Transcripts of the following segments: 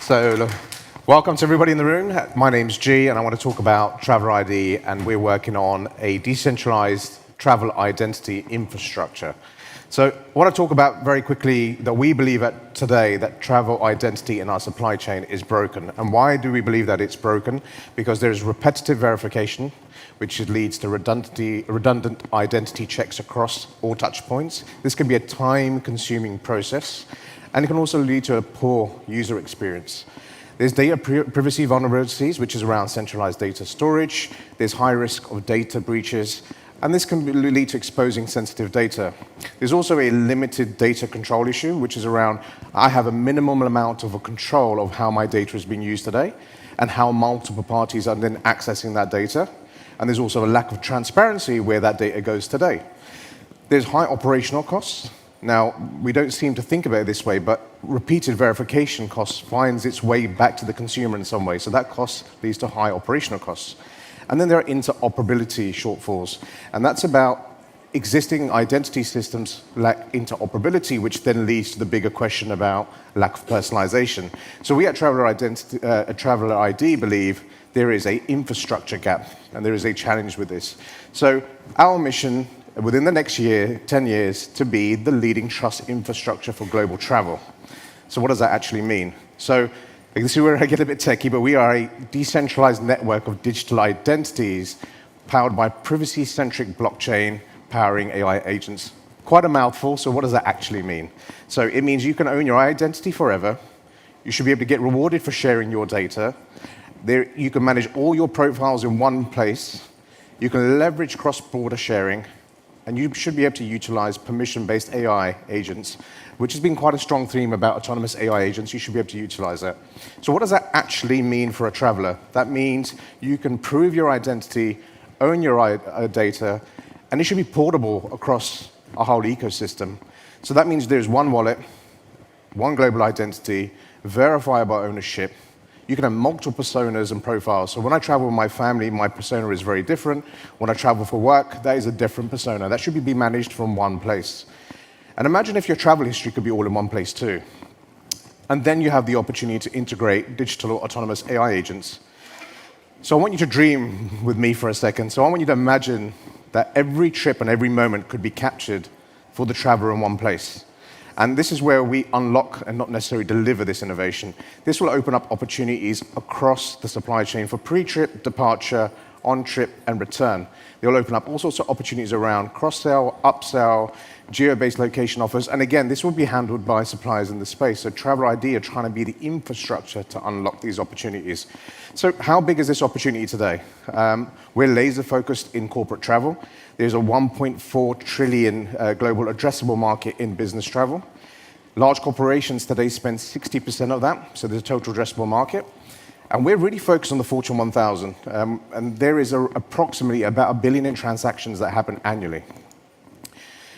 So, welcome to everybody in the room. My name's G, and I want to talk about Travlr ID, and we're working on a decentralized travel identity infrastructure. So, I want to talk about very quickly that we believe today that travel identity in our supply chain is broken. And why do we believe that it's broken? Because there is repetitive verification, which leads to redundant identity checks across all touch points. This can be a time-consuming process, and it can also lead to a poor user experience. There's data privacy vulnerabilities, which is around centralized data storage. There's high risk of data breaches, and this can lead to exposing sensitive data. There's also a limited data control issue, which is around I have a minimum amount of control of how my data is being used today and how multiple parties are then accessing that data. And there's also a lack of transparency where that data goes today. There's high operational costs. Now, we don't seem to think about it this way, but repeated verification costs finds its way back to the consumer in some way. So that cost leads to high operational costs. And then there are interoperability shortfalls. And that's about existing identity systems lack interoperability, which then leads to the bigger question about lack of personalization. So we at Travlr ID believe there is an infrastructure gap, and there is a challenge with this. So our mission within the next 10 years, to be the leading trust infrastructure for global travel. So what does that actually mean? So this is where I get a bit techie, but we are a decentralized network of digital identities powered by privacy-centric blockchain powering AI agents. Quite a mouthful, so what does that actually mean? So it means you can own your identity forever. You should be able to get rewarded for sharing your data. You can manage all your profiles in one place. You can leverage cross-border sharing. And you should be able to utilize permission-based AI agents, which has been quite a strong theme about autonomous AI agents. You should be able to utilize that. So what does that actually mean for a traveler? That means you can prove your identity, own your data, and it should be portable across a whole ecosystem. So that means there's one wallet, one global identity, verifiable ownership. You can have multiple personas and profiles. So when I travel with my family, my persona is very different. When I travel for work, that is a different persona. That should be managed from one place. And imagine if your travel history could be all in one place too. And then you have the opportunity to integrate digital autonomous AI agents. So I want you to dream with me for a second. So I want you to imagine that every trip and every moment could be captured for the traveler in one place. And this is where we unlock and not necessarily deliver this innovation. This will open up opportunities across the supply chain for pre-trip, departure, on-trip, and return. They will open up all sorts of opportunities around cross-sell, upsell, geo-based location offers. And again, this will be handled by suppliers in the space. So Travlr ID are trying to be the infrastructure to unlock these opportunities. So how big is this opportunity today? We're laser-focused in corporate travel. There's a 1.4 trillion global addressable market in business travel. Large corporations today spend 60% of that, so there's a total addressable market. And we're really focused on the Fortune 1000. And there is approximately about 1 billion in transactions that happen annually.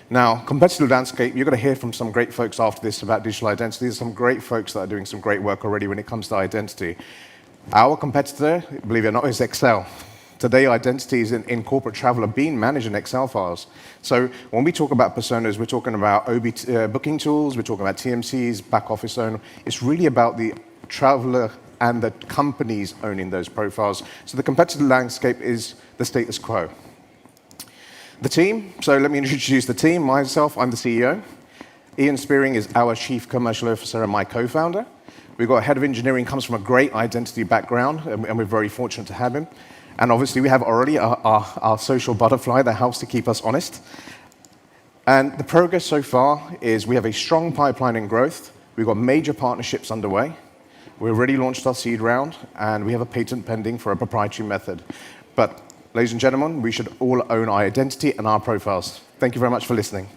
Now, competitive landscape, you're going to hear from some great folks after this about digital identity. There's some great folks that are doing some great work already when it comes to identity. Our competitor, believe it or not, is Excel. Today, identities in corporate travel are being managed in Excel files. So when we talk about personas, we're talking about booking tools, we're talking about TMCs, back office owner. It's really about the traveler and the companies owning those profiles. So the competitive landscape is the status quo. The team, so let me introduce the team. Myself, I'm the CEO. Ian Spearing is our Chief Commercial Officer and my co-founder. We've got a head of engineering, comes from a great identity background, and we're very fortunate to have him. And obviously, we have already our social butterfly that helps to keep us honest. And the progress so far is we have a strong pipeline in growth. We've got major partnerships underway. We've already launched our seed round, and we have a patent pending for a proprietary method. But, ladies and gentlemen, we should all own our identity and our profiles. Thank you very much for listening.